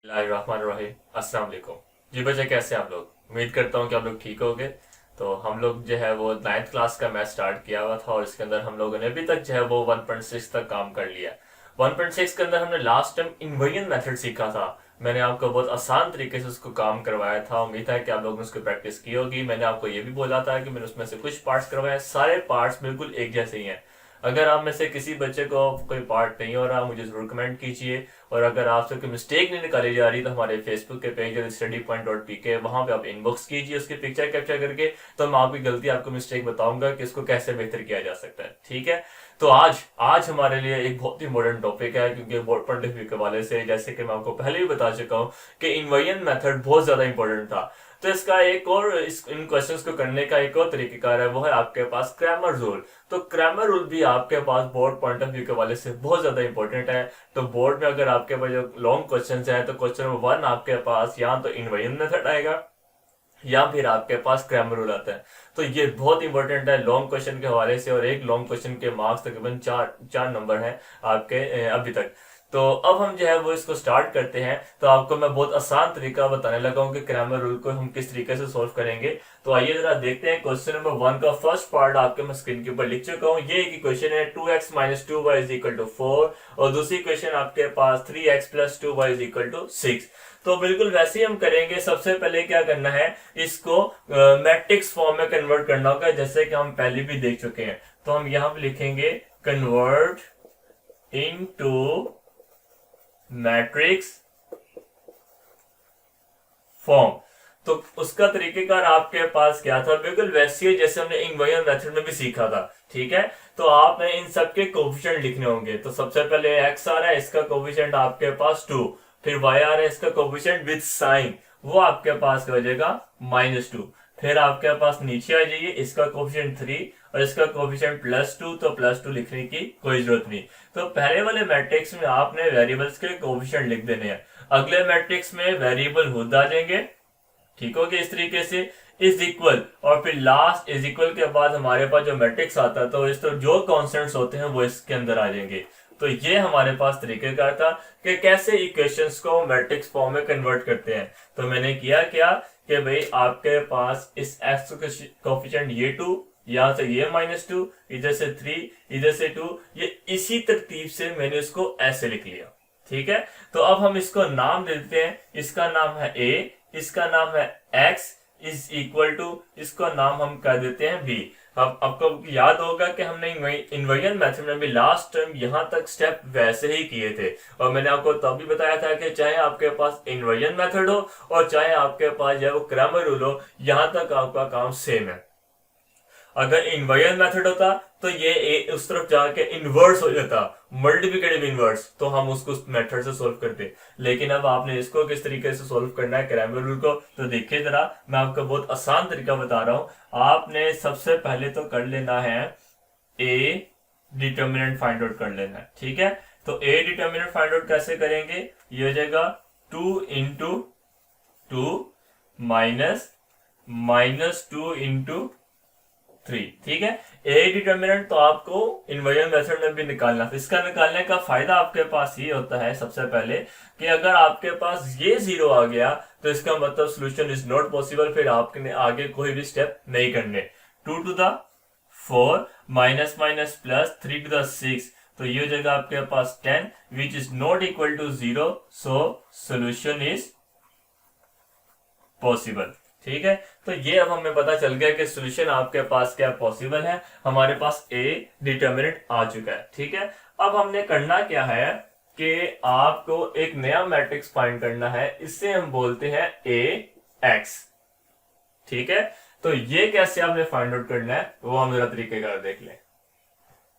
अस्सलाम वालेकुम। जी बच्चे, कैसे हैं आप लोग? उम्मीद करता हूँ कि आप लोग ठीक होंगे। तो हम लोग जो है वो 9th क्लास का मैथ स्टार्ट किया हुआ था और इसके अंदर हम लोगों ने अभी तक जो है वो 1.6 तक काम कर लिया। 1.6 के अंदर हमने लास्ट टाइम इन्वर्जन मेथड सीखा था। मैंने आपको बहुत आसान तरीके से उसको काम करवाया था। उम्मीद है कि आप लोगों ने उसकी प्रैक्टिस की होगी। मैंने आपको ये भी बोला था कि मैंने उसमें से कुछ पार्ट्स करवाए, सारे पार्ट्स बिल्कुल एक जैसे ही हैं। अगर आप में से किसी बच्चे को कोई पार्ट नहीं हो रहा, मुझे जरूर कमेंट कीजिए। और अगर आपसे कोई मिस्टेक नहीं निकाली जा रही तो हमारे फेसबुक के पेज study.pk वहां पे आप इनबॉक्स कीजिए उसकी पिक्चर कैप्चर करके। तो मैं आपकी गलती, आपको मिस्टेक बताऊंगा कि इसको कैसे बेहतर किया जा सकता है। ठीक है। तो आज आज हमारे लिए एक बहुत ही इंपॉर्टेंट टॉपिक है, क्योंकि बोर्ड पॉइंट ऑफ व्यू के हवाले से, जैसे कि मैं आपको पहले भी बता चुका हूँ कि इन्वर्जन मेथड बहुत ज्यादा इंपॉर्टेंट था। तो इसका एक और इन क्वेश्चंस को करने का एक और तरीकेकार है, वो है आपके पास क्रैमर रूल। तो क्रैमर रूल भी आपके पास बोर्ड पॉइंट ऑफ व्यू के वाले से बहुत ज्यादा इंपॉर्टेंट है। तो बोर्ड में अगर आपके पास जो लॉन्ग क्वेश्चन है तो क्वेश्चन नंबर 1 आपके पास या तो इन्वर्जन मेथड आएगा या फिर आपके पास क्रैमर रूल आता है। तो ये बहुत इंपॉर्टेंट है लॉन्ग क्वेश्चन के हवाले से, और एक लॉन्ग क्वेश्चन के मार्क्स तकरीबन चार चार नंबर हैं आपके अभी तक। तो अब हम जो है वो इसको स्टार्ट करते हैं। तो आपको मैं बहुत आसान तरीका बताने लगा हूं कि क्रैमर रूल को हम किस तरीके से सोल्व करेंगे। तो आइए जरा देखते हैं। क्वेश्चन नंबर 1 का फर्स्ट पार्ट आपके मैं स्क्रीन के ऊपर लिख चुका हूँ। ये एक क्वेश्चन है 2x - 2y = 4, और दूसरी क्वेश्चन आपके पास 3x + 2y = 6। तो बिल्कुल वैसे ही हम करेंगे। सबसे पहले क्या करना है, इसको मैट्रिक्स फॉर्म में कन्वर्ट करना होगा, जैसे कि हम पहले भी देख चुके हैं। तो हम यहां पर लिखेंगे कन्वर्ट इनटू मैट्रिक्स फॉर्म। तो उसका तरीकेकार आपके पास क्या था, बिल्कुल वैसे ही जैसे हमने इन्वर्जन मेथड में भी सीखा था। ठीक है। तो आपने इन सबके कोफिशिएंट लिखने होंगे। तो सबसे पहले x आ रहा है, इसका कोफिशिएंट आपके पास 2। फिर y आ रहा है, इसका कोफिशिएंट विद साइन, वो आपके पास हो जाएगा -2। फिर आपके पास नीचे आ जाइए, इसका कोफिशिएंट 3 और इसका कोफिशिएंट +2। तो +2 लिखने की कोई जरूरत नहीं। तो पहले वाले मैट्रिक्स में आपने वेरिएबल्स के कोफिशिएंट लिख देने हैं, अगले मैट्रिक्स में वेरिएबल खुद आ जाएंगे। ठीक हो गया। इस तरीके से इज इक्वल, और फिर लास्ट इज इक्वल के बाद हमारे पास जो मैट्रिक्स आता है, तो इस तरह जो कॉन्स्टेंट्स होते हैं वो इसके अंदर आ जाएंगे। तो ये हमारे पास तरीकेकार था कि कैसे इक्वेशंस को मैट्रिक्स फॉर्म में कन्वर्ट करते हैं। तो मैंने किया क्या कि भाई आपके पास इस एक्स कोफिशिएंट ये 2, यहां से ये -2, इधर से 3, इधर से 2, ये इसी तरतीब से मैंने इसको ऐसे लिख लिया। ठीक है। तो अब हम इसको नाम देते हैं। इसका नाम है a, इसका नाम है x इज इक्वल टू, इसको नाम हम कर देते हैं b। अब आपको याद होगा कि हमने इन्वर्जन मेथड में भी लास्ट टाइम यहां तक स्टेप वैसे ही किए थे, और मैंने आपको तब भी बताया था कि चाहे आपके पास इन्वर्जन मेथड हो और चाहे आपके पास जो क्रैमर रूल हो, यहां तक आपका काम सेम है। अगर इन्वर्जन मेथड होता तो ये उस तरफ जाके इनवर्स हो जाता, मल्टीप्लिकेटिव इनवर्स, तो हम उसको उस मेथड से सोल्व करते। लेकिन अब आपने इसको किस तरीके से सोल्व करना है क्रैमर रूल को, तो देखिए जरा, मैं आपको बहुत आसान तरीका बता रहा हूं। आपने सबसे पहले तो कर लेना है ए डिटर्मिनेंट फाइंड आउट कर लेना है। ठीक है। तो ए डिटर्मिनेंट फाइंड आउट कैसे करेंगे, ये हो जाएगा 2 × 2 -2 × 3। ठीक है। ए डिटर्मिनेंट तो आपको इन्वर्जन मेथड में भी निकालना। इसका निकालने का फायदा आपके पास ये होता है, सबसे पहले कि अगर आपके पास ये 0 आ गया तो इसका मतलब सोल्यूशन इज नॉट पॉसिबल, फिर आपने आगे कोई भी स्टेप नहीं करने। 2 to the 4 minus minus plus 3 to the 6, तो ये हो जाएगा आपके पास 10 which is not equal to 0, so solution is possible. ठीक है। तो ये अब हमें पता चल गया कि सॉल्यूशन आपके पास क्या पॉसिबल है। हमारे पास ए डिटर्मिनेंट आ चुका है। ठीक है। अब हमने करना क्या है कि आपको एक नया मैट्रिक्स फाइंड करना है, इससे हम बोलते हैं ए एक्स। ठीक है। तो ये कैसे आपने फाइंड आउट करना है वो हम जरा तरीकेकार देख लें।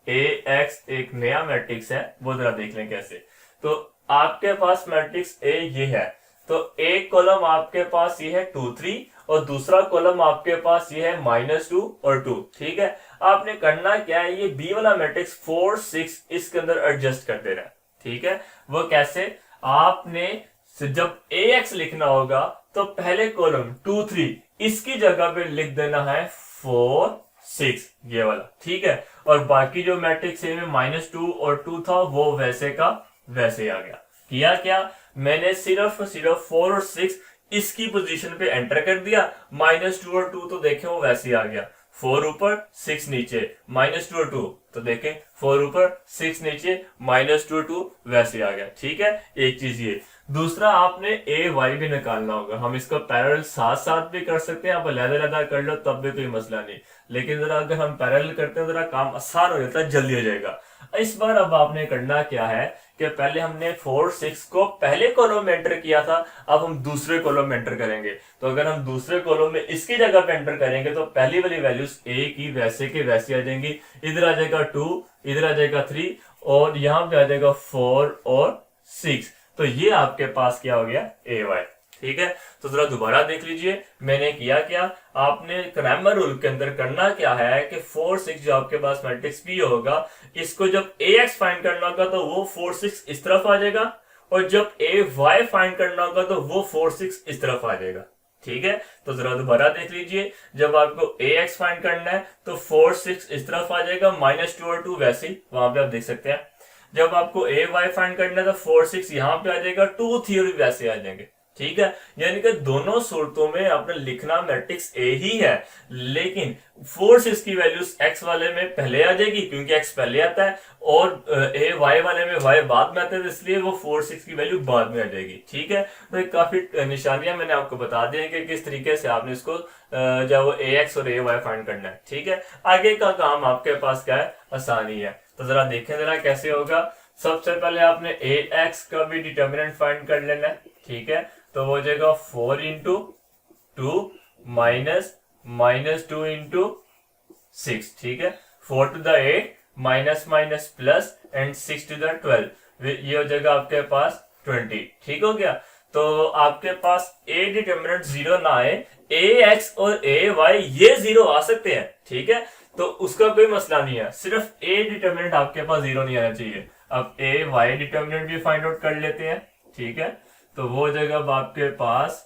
ए एक्स एक नया मैट्रिक्स है, वो जरा देख लें कैसे। तो आपके पास मैट्रिक्स ए ये है, तो एक कॉलम आपके पास ये है 2 3, और दूसरा कॉलम आपके पास ये है -2 और 2। ठीक है। आपने करना क्या है, ये बी वाला मैट्रिक्स 4 6 इसके अंदर एडजस्ट कर देना है। ठीक है। वो कैसे, आपने जब ax लिखना होगा तो पहले कॉलम 2 3 इसकी जगह पे लिख देना है 4 6, ये वाला। ठीक है। और बाकी जो मैट्रिक्स ए में -2 और 2 था वो वैसे का वैसे आ गया। किया क्या, मैंने सिर्फ 4 और 6 इसकी पोजीशन पे एंटर कर दिया, -2 और 2 तो देखें वो वैसे ही आ गया, 4 ऊपर 6 नीचे, -2 और 2 तो देखें 4 ऊपर 6 नीचे, -2 और 2 वैसे आ गया। ठीक है, एक चीज ये। दूसरा आपने ए वाई भी निकालना होगा। हम इसको पैरेलल साथ साथ भी कर सकते हैं, आप अलग-अलग कर लो तब भी कोई मसला नहीं, लेकिन जरा अगर हम पैरेलल करते हैं जरा काम आसान हो जाता है, जल्दी हो जाएगा। इस बार अब आपने करना क्या है कि पहले हमने 4 6 को पहले कॉलम में एंटर किया था, अब हम दूसरे कॉलम में एंटर करेंगे। तो अगर हम दूसरे कॉलम में इसकी जगह पे एंटर करेंगे तो पहली वाली वैल्यूज ए की वैसे के वैसे आ जाएंगी, इधर आ जाएगा 2, इधर आ जाएगा 3 और यहां पे आ जाएगा 4 और 6। तो ये आपके पास क्या हो गया, ए वाई। ठीक है, तो जरा दोबारा देख लीजिए मैंने किया क्या। आपने क्रैमर रूल के अंदर करना क्या है कि 4 6 जो आपके पास मैट्रिक्स पी होगा, इसको जब ए एक्स फाइंड करना होगा तो वो 4 6 इस तरफ आ जाएगा, और जब ए वाई फाइंड करना होगा तो वो 4 6 इस तरफ आ जाएगा। ठीक है, तो जरा दोबारा देख लीजिए, जब आपको ए एक्स फाइंड करना है तो 4 6 इस तरफ आ जाएगा, -2 और 2 वैसे ही वहां पे आप देख सकते हैं। जब आपको ए वाई फाइंड करना है तो 4 6 यहां पे आ जाएगा, 2 3 वैसे आ जाएंगे। ठीक है, यानी कि दोनों सूरतों में आपने लिखना मैट्रिक्स ए ही है, लेकिन 4 6 की वैल्यूज एक्स वाले में पहले आ जाएगी क्योंकि एक्स पहले आता है, और ए वाई वाले में वाई बाद में आता है, इसलिए वो 4 6 की वैल्यू बाद में आ जाएगी। ठीक है, तो एक काफी निशानियां मैंने आपको बता दी हैं कि किस तरीके से आपने इसको जो वो ए एक्स और ए वाई फाइंड करना है। ठीक है, आगे का काम आपके पास क्या है, आसानी है। तो जरा देखें जरा कैसे होगा। सबसे पहले आपने ए एक्स का भी डिटर्मिनेंट फाइंड कर लेना है। ठीक है, तो वो हो जाएगा 4 इंटू 2 माइनस 2 इंटू 6। ठीक है, 4 to the 8 minus minus plus and 6 to the 12, ये हो जाएगा आपके पास 20। ठीक हो गया, तो आपके पास ए डिटर्मिनेंट 0 ना आए, ए एक्स और ए वाई ये 0 आ सकते हैं। ठीक है, तो उसका कोई मसला नहीं है, सिर्फ ए डिटर्मिनेंट आपके पास 0 नहीं आना चाहिए। अब ए वाई डिटर्मिनेंट भी फाइंड आउट कर लेते हैं। ठीक है, तो वो हो जाएगा अब आपके पास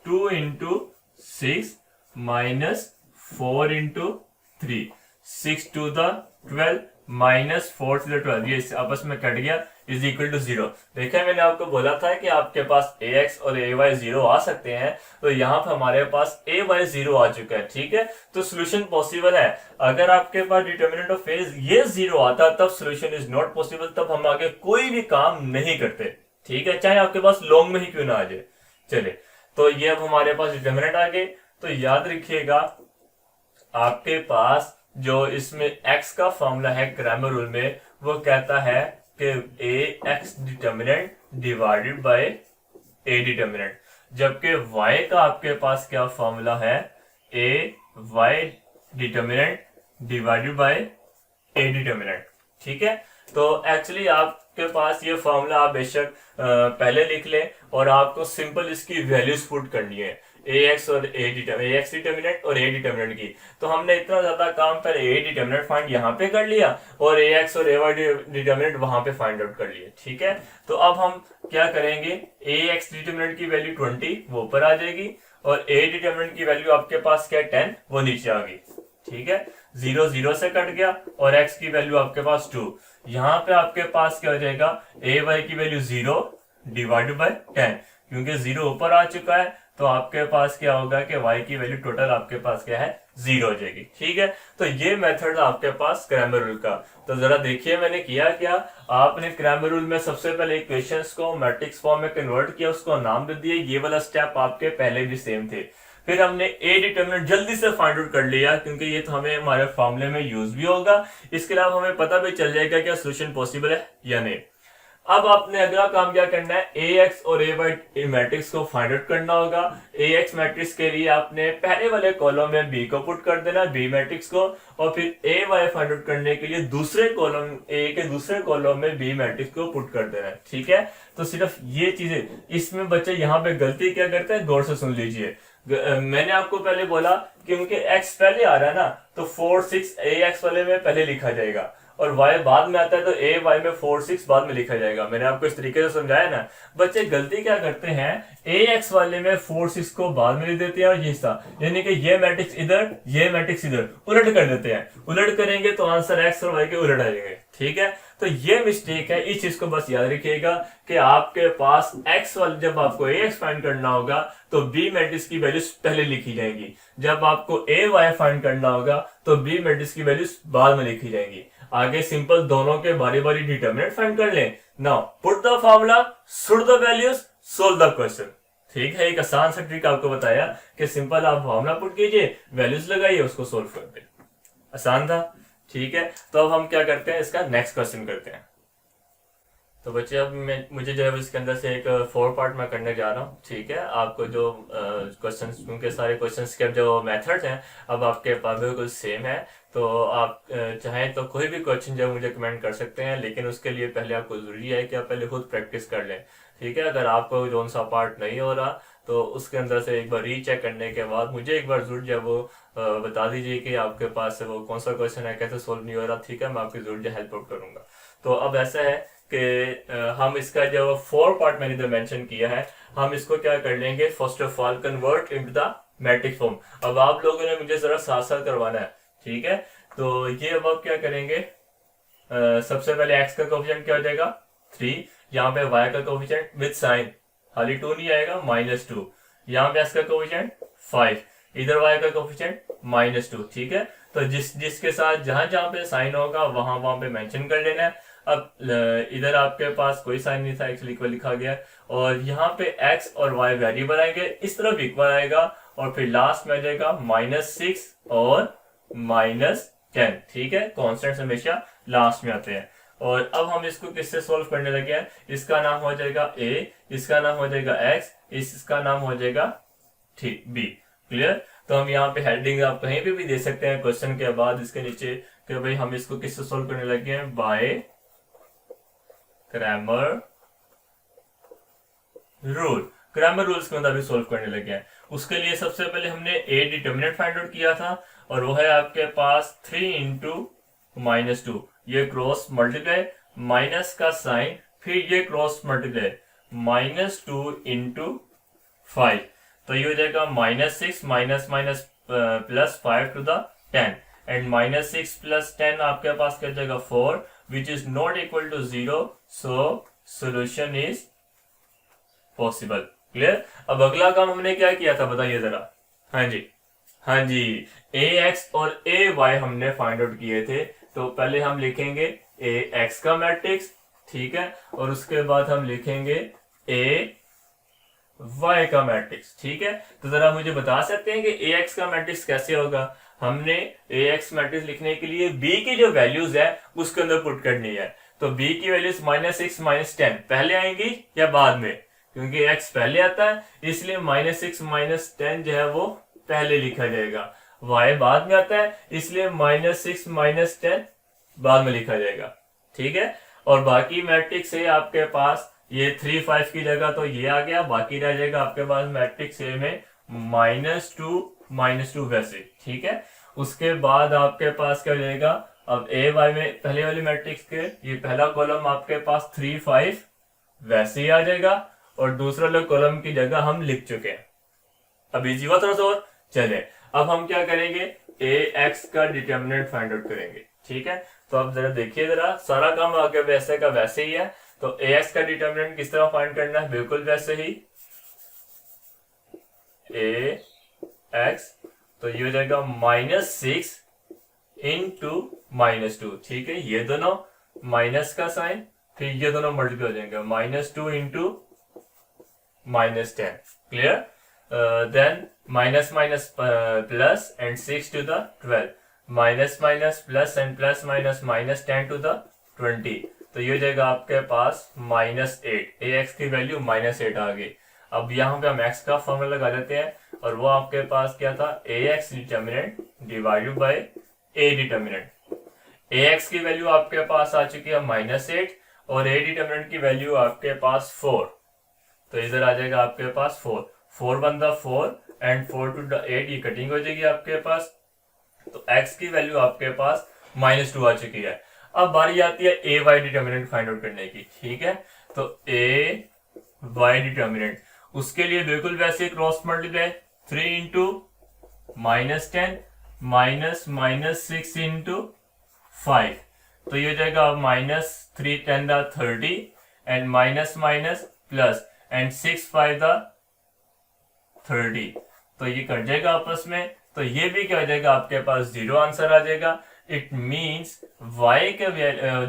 2 into 6 minus 4 into 3, 6 to the 12 minus 4 to the 12, ये आपस में कट गया, इज इक्वल टू 0। देखा मैंने आपको बोला था कि आपके पास ए एक्स और ए वाई 0 आ सकते हैं, तो यहाँ पर हमारे पास ए वाई 0 आ चुका है। ठीक है, तो सोल्यूशन पॉसिबल है। अगर आपके पास डिटर्मिनेंट ऑफ फेज ये 0 आता तब सोल्यूशन इज नॉट पॉसिबल, तब हम आगे कोई भी काम नहीं करते। ठीक है, चाहे आपके पास लॉन्ग में ही क्यों ना आ जाए। चले, तो ये अब हमारे पास डिटर्मिनेंट आ गए। तो याद रखिएगा आपके पास जो इसमें x का फॉर्मूला है क्रैमर रूल में, वो कहता है कि A x determinant divided by A determinant, जबकि y का आपके पास क्या फॉर्मूला है, A y determinant divided by A determinant. ठीक है, तो एक्चुअली आपके पास ये फॉर्मूला आप बेशक पहले लिख लें और आपको सिंपल इसकी वैल्यूज पुट करनी है, ए एक्स और ए एक्स डिटर्मिनेंट और ए डिटर्मिनेंट की। तो हमने इतना ज्यादा काम पर ए डिटर्मिनेंट फाइंड यहाँ पे कर लिया और ए एक्स और ए वाई डिटर्मिनेंट वहां पे फाइंड आउट कर लिए। ठीक है, तो अब हम क्या करेंगे, ए एक्स डिटर्मिनेंट की वैल्यू 20 वो ऊपर आ जाएगी और ए डिटर्मिनेंट की वैल्यू आपके पास क्या 10 वो नीचे आ गई। ठीक है, 0 0 से कट गया और x की वैल्यू आपके पास 2, यहाँ पे आपके पास क्या हो जाएगा, ए वाई की वैल्यू 0 डिवाइडेड बाय 10, क्योंकि 0 ऊपर आ चुका है तो आपके पास क्या होगा कि y की वैल्यू टोटल आपके पास क्या है 0 हो जाएगी। ठीक है, तो ये मेथड आपके पास क्रैमर रूल का। तो जरा देखिए मैंने किया क्या, आपने क्रैमर रूल में सबसे पहले इक्वेशंस को मैट्रिक्स फॉर्म में कन्वर्ट किया, उसको नाम दे दिए, ये वाला स्टेप आपके पहले भी सेम थे। फिर हमने ए डिटर्मिनेंट जल्दी से फाइंड आउट कर लिया क्योंकि ये तो हमें हमारे फॉर्मूले में यूज भी होगा, इसके अलावा हमें पता भी चल जाएगा क्या सोल्यूशन पॉसिबल है या नहीं। अब आपने अगला काम क्या करना है, ए एक्स और ए वाई मैट्रिक्स को फाइंड आउट करना होगा। ए एक्स मैट्रिक्स के लिए आपने पहले वाले कॉलम में बी को पुट कर देना, बी मैट्रिक्स को, और फिर ए वाई फाइंड आउट करने के लिए दूसरे कॉलम ए के दूसरे कॉलम में बी मैट्रिक्स को पुट कर देना। ठीक है, तो सिर्फ ये चीजें, इसमें बच्चे यहाँ पे गलती क्या करते हैं गौर से सुन लीजिए। मैंने आपको पहले बोला क्योंकि x पहले आ रहा है ना, तो 4 6 ए एक्स वाले में पहले लिखा जाएगा और y बाद में आता है तो a y में 4 6 बाद में लिखा जाएगा। मैंने आपको इस तरीके से समझाया ना। बच्चे गलती क्या करते हैं, ax वाले में 4 6 को बाद में लिख देते हैं और ये हिस्सा, यानी कि ये मैट्रिक्स इधर ये मैट्रिक्स इधर उलट कर देते हैं। उलट करेंगे तो आंसर x और y के उलट आ जाएंगे। ठीक है, तो ये मिस्टेक है, इस चीज को बस याद रखिएगा कि आपके पास x वाले जब आपको ax फाइंड करना होगा तो b मैट्रिक्स की वैल्यूज पहले लिखी जाएंगी, जब आपको ay फाइंड करना होगा तो b मैट्रिक्स की वैल्यूज बाद में लिखी जाएंगी। आगे सिंपल दोनों के बारी बारी डिटर्मिनेंट फाइंड कर लें। Now put the formula, suit the values, solve the question. ठीक है, एक आसान सा ट्रिक आपको बताया कि सिंपल आप फार्मूला पुट कीजिए, वैल्यूज लगाइए, उसको सोल्व कर दे। आसान था। ठीक है, तो अब हम क्या करते हैं, इसका नेक्स्ट क्वेश्चन करते हैं। तो बच्चे अब मुझे जो है इसके अंदर से एक 4 पार्ट में करने जा रहा हूँ। ठीक है, आपको जो क्वेश्चंस, क्योंकि सारे क्वेश्चंस के जो मेथड्स हैं अब आपके पास बिल्कुल सेम है, तो आप चाहें तो कोई भी क्वेश्चन जो मुझे कमेंट कर सकते हैं, लेकिन उसके लिए पहले आपको जरूरी है कि आप पहले खुद प्रैक्टिस कर लें। ठीक है, अगर आपको जो सा पार्ट नहीं हो रहा तो उसके अंदर से एक बार रीचेक करने के बाद मुझे एक बार जरूर जो वो बता दीजिए कि आपके पास वो कौन सा क्वेश्चन है, कैसे सोल्व नहीं हो रहा। ठीक है, मैं आपकी जरूर हेल्प आउट करूंगा। तो अब ऐसा है कि हम इसका जो 4 पार्ट मैंने इधर मेंशन किया है, हम इसको क्या कर लेंगे, first of all convert into the matrix form. अब आप लोगों ने मुझे जरा साथ साथ करवाना है। ठीक है, तो ये अब आप क्या करेंगे, सबसे पहले x का कोफिशिएंट क्या हो जाएगा 3, यहाँ पे y का कोफिशिएंट विद साइन, खाली 2 नहीं आएगा, -2, यहाँ पे x का कोफिशिएंट 5, इधर y का कोफिशिएंट -2। ठीक है, तो जिसके साथ जहां जहां पे साइन होगा वहां पे मेंशन कर लेना है। अब इधर आपके पास कोई साइन नहीं था, एक्चुअली इक्वल लिखा गया, और यहाँ पे x और y वेरिएबल आएंगे, इस तरफ इक्वल आएगा, और फिर लास्ट में आ जाएगा -6 और -10। ठीक है, कॉन्स्टेंट हमेशा लास्ट में आते हैं। और अब हम इसको किससे सोल्व करने लगे हैं, इसका नाम हो जाएगा a, इसका नाम हो जाएगा x, इसका नाम हो जाएगा ठीक b। क्लियर, तो हम यहाँ पे हेडिंग आप कहीं भी दे सकते हैं क्वेश्चन के बाद इसके नीचे कि भाई हम इसको किससे सोल्व करने लगे हैं, by Cramer rule. Cramer rules के अंदर भी सोल्व करने लगे हैं। उसके लिए सबसे पहले हमने a डिटर्मिनेंट फाइंड आउट किया था, और वो है आपके पास 3 इंटू -2, ये क्रॉस मल्टीप्लाई, माइनस का साइन, फिर ये क्रॉस मल्टीप्लाई, -2 इंटू 5, तो ये हो जाएगा -6 minus minus +5 to the 10, and -6 + 10 आपके पास क्या जाएगा 4, which is not equal to 0, so solution is possible. Clear, अब अगला काम हमने क्या किया था बताइए जरा। हाँ जी, हाँ जी, ax और ay हमने फाइंड आउट किए थे। तो पहले हम लिखेंगे ax का मैट्रिक्स, ठीक है, और उसके बाद हम लिखेंगे ay का मैट्रिक्स। ठीक है, तो जरा मुझे बता सकते हैं कि ax का मैट्रिक्स कैसे होगा। हमने ax मैट्रिक्स लिखने के लिए b की जो वैल्यूज है उसके अंदर पुट करनी है। तो b की वैल्यूज -6 -10 पहले आएंगी या बाद में, क्योंकि x पहले आता है इसलिए -6 -10 जो है वो पहले लिखा जाएगा। y बाद में आता है इसलिए -6 -10 बाद में लिखा जाएगा। ठीक है, और बाकी मैट्रिक्स है आपके पास ये 3 5 की जगह तो ये आ गया, बाकी रह जाएगा आपके पास मैट्रिक्स ए में -2 वैसे। ठीक है, उसके बाद आपके पास क्या हो जाएगा, अब ए वाई में पहले वाले मैट्रिक्स के ये पहला कॉलम आपके पास 3 5 वैसे ही आ जाएगा, और दूसरा वाले कॉलम की जगह हम लिख चुके हैं। अब इजी हुआ थोड़ा सा और। चले अब हम क्या करेंगे, ए एक्स का डिटर्मिनेंट फाइंड आउट करेंगे। ठीक है, तो अब जरा देखिए, जरा सारा काम आगे वैसे का वैसे ही है। तो ए एक्स का डिटर्मिनेंट किस तरह फाइंड करना है, बिल्कुल वैसे ही ए एक्स, तो ये हो जाएगा -6 इंटू -2। ठीक है, ये दोनों माइनस का साइन, फिर ये दोनों मल्टीप्लाई हो जाएंगे, -2 into -10। Clear, then minus minus plus and 6 to the 12, minus minus plus and plus minus -10 to the 20, तो ये हो जाएगा आपके पास -8। ए एक्स की वैल्यू -8 आ गई। अब यहाँ पे हम एक्स का फॉर्मूला लगा देते हैं, और वो आपके पास क्या था, A x determinant divided by A determinant. A x की वैल्यू आपके पास आ चुकी है -8, और ए डिटर्मिनेंट की वैल्यू आपके पास 4, तो इधर आ जाएगा आपके पास 4 बनता 4 एंड 4 टू 8, ये कटिंग हो जाएगी आपके पास। तो x की वैल्यू आपके पास -2 आ चुकी है। अब बारी आती है A y determinant find out करने की, ठीक है। तो ए वाई डिटर्मिनेंट, उसके लिए बिल्कुल वैसे cross multiply, 3 into -10 minus -6 into 5, तो ये हो जाएगा -3 10 the 30 and minus minus plus and 6 5 the 30, तो ये कट जाएगा आपस में, तो ये भी क्या हो जाएगा, आपके पास 0 आंसर आ जाएगा। इट मींस y के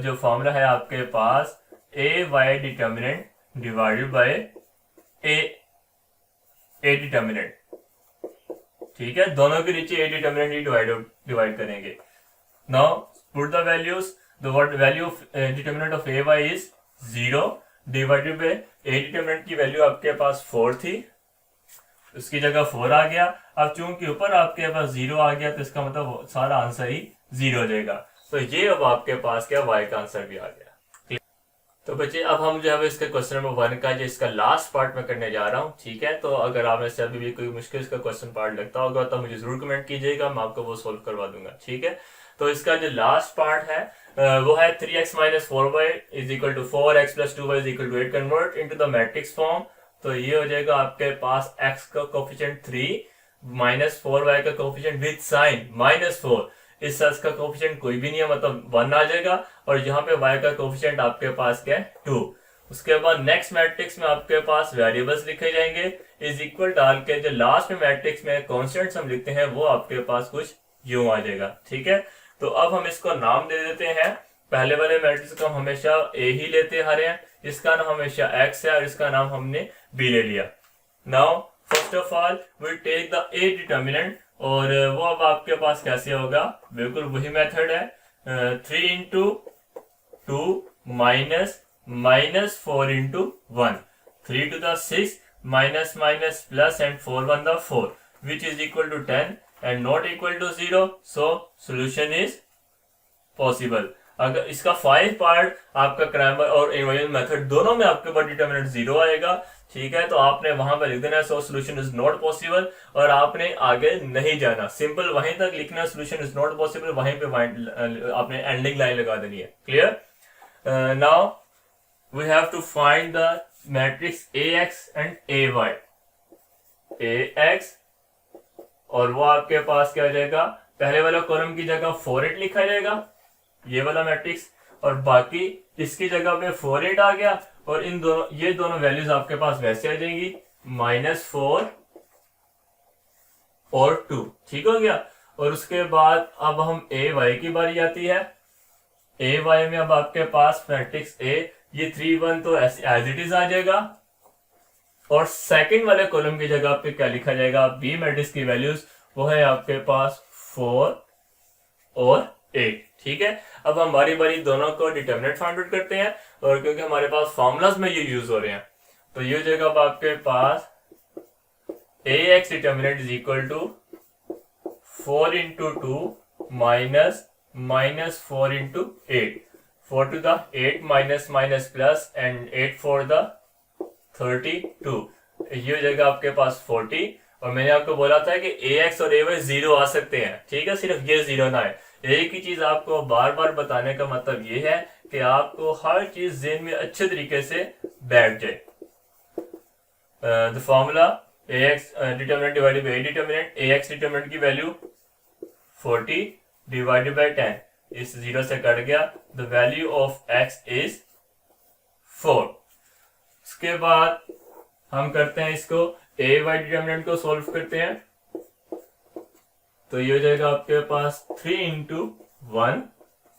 जो फॉर्मूला है आपके पास A y determinant divided by A determinant, ठीक है। दोनों के नीचे ए डिटर्मिनेंट ही डिवाइड करेंगे। Now put the values, the value of determinant of A y is 0 divided by A determinant की वैल्यू आपके पास 4 थी, उसकी जगह 4 आ गया। अब चूंकि ऊपर आपके पास 0 आ गया तो इसका मतलब सारा आंसर ही 0 हो जाएगा। तो ये अब आपके पास क्या y का आंसर भी आ गया। तो बच्चे अब हम जो है इसका क्वेश्चन नंबर 1 का जो इसका लास्ट पार्ट में करने जा रहा हूँ, ठीक है। तो अगर आप में से अभी भी कोई मुश्किल इसका क्वेश्चन पार्ट लगता होगा तो मुझे जरूर कमेंट कीजिएगा, मैं आपको वो सोल्व करवा दूंगा, ठीक है। तो इसका जो लास्ट पार्ट है वो है 3x - 4y = 4x + 2y = 8 convert into the matrix form. तो ये हो जाएगा आपके पास x का कोफिशिएंट 3 -4y का कोफिशिएंट विद साइन -4, इस साइज का कोफिशिएंट कोई भी नहीं है, मतलब 1 आ जाएगा। और यहाँ पे y का कोफिशिएंट आपके पास क्या है, 2। उसके बाद नेक्स्ट मैट्रिक्स में आपके पास वेरिएबल्स लिखे जाएंगे, इज इक्वल डाल के जो लास्ट में मैट्रिक्स में कॉन्स्टेंट्स हम लिखते हैं वो आपके पास कुछ यूं आ जाएगा, ठीक है। तो अब हम इसको नाम दे देते हैं। पहले वाले मैट्रिक्स को हम हमेशा a ही लेते आ रहे हैं, इसका नाम हमेशा x है और इसका नाम हमने b ले लिया। Now first of all we take the a determinant, और वो अब आपके पास कैसे होगा, बिल्कुल वही मेथड है। 3 into 2 -4 into 1, 3 to the 6 minus plus and 4 1 the 4, which is equal to 10 and not equal to 0, so solution is possible। अगर इसका 5 पार्ट आपका क्रैमर और इन्वर्जन मेथड दोनों में आपके पास डिटर्मिनेंट 0 आएगा, ठीक है। तो आपने वहां पर लिख देना है सो सोल्यूशन इज नॉट पॉसिबल, और आपने आगे नहीं जाना, सिंपल वहीं तक लिखना, सोल्यूशन इज नॉट पॉसिबल, वहीं पे आपने एंडिंग लाइन लगा देनी है। Clear. Now we have to find the matrix ax and ay। ax, और वो आपके पास क्या हो जाएगा, पहले वाला कॉलम की जगह 4 8 लिखा जाएगा, ये वाला मैट्रिक्स, और बाकी इसकी जगह पे 4 8 आ गया, और इन दोनों ये दोनों वैल्यूज आपके पास वैसे आ जाएंगी -4 और 2, ठीक हो गया। और उसके बाद अब हम ए वाई की बारी आती है। ए वाई में अब आपके पास मैट्रिक्स ए, ये 3 1 तो एज इट इज आ जाएगा, और सेकंड वाले कॉलम की जगह पे क्या लिखा जाएगा, बी मैट्रिक्स की वैल्यूज वो है आपके पास 4 और 8, ठीक है। अब हम बारी बारी दोनों को डिटर्मिनेंट फाइंड आउट करते हैं, और क्योंकि हमारे पास फॉर्मूलाज में ये यूज हो रहे हैं, तो ये हो जाएगा अब आपके पास ax determinant is equal to 4 into 2 -4 into 8, 4 to the 8 minus plus and 8 for the 32, ये हो जाएगा आपके पास 40। और मैंने आपको बोला था कि ax और ay 0 आ सकते हैं, ठीक है, सिर्फ ये 0 ना है। एक ही चीज आपको बार बार बताने का मतलब ये है कि आपको हर चीज ज़हन में अच्छे तरीके से बैठ जाए। The formula ax determinant divided bye determinant, ax determinant की वैल्यू 40 डिवाइडेड बाय 10, इस 0 से कट गया, the value of x is 4। उसके बाद हम करते हैं इसको a y डिटर्मिनेंट को सॉल्व करते हैं, तो ये हो जाएगा आपके पास 3 इंटू 1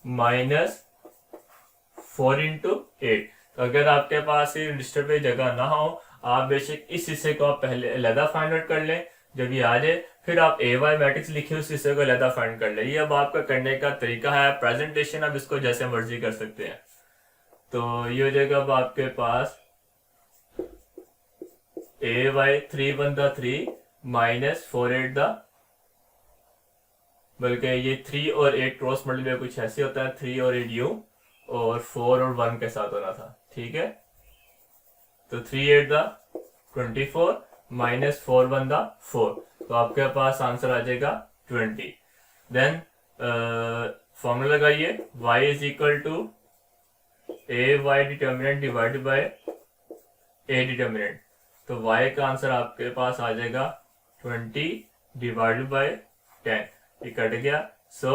-4 इंटू 8। तो अगर आपके पास ये रजिस्टर पे जगह ना हो, आप बेशक इस हिस्से को आप पहले अलहदा फाइंड आउट कर लें, जब ये आ जाए फिर आप ए वाई मैट्रिक्स लिखे उस हिस्से को अलहदा फाइंड कर लें। ये अब आपका करने का तरीका है, प्रेजेंटेशन अब इसको जैसे मर्जी कर सकते हैं। तो ये हो जाएगा अब आपके पास ए वाई 3 1 द 3 -4 8 द, बल्कि ये 3 और 8 क्रॉस मल्टीप्लाई कुछ ऐसे होता है, 3 और 8 यूं, और 4 और 1 के साथ होना था, ठीक है। तो 3 8 द 24 -4 1 द 4, तो आपके पास आंसर आ जाएगा 20। देन फॉर्मूला लगाइए, y is equal to A y determinant divided by A determinant. तो y का आंसर आपके पास आ जाएगा 20 डिवाइडेड बाय 10, ये कट गया। So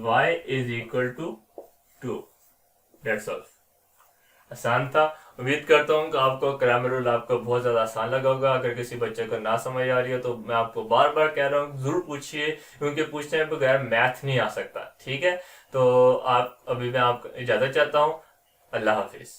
y is equal to 2। That's all. आसान था। उम्मीद करता हूँ कि आपको ग्रामर रूल आपको बहुत ज्यादा आसान लगा होगा। अगर किसी बच्चे को ना समझ आ रही हो तो मैं आपको बार बार कह रहा हूँ जरूर पूछिए, क्योंकि पूछने के बगैर मैथ नहीं आ सकता। ठीक है, तो आप अभी मैं आपको इजाजत चाहता हूँ। अल्लाह हाफिज।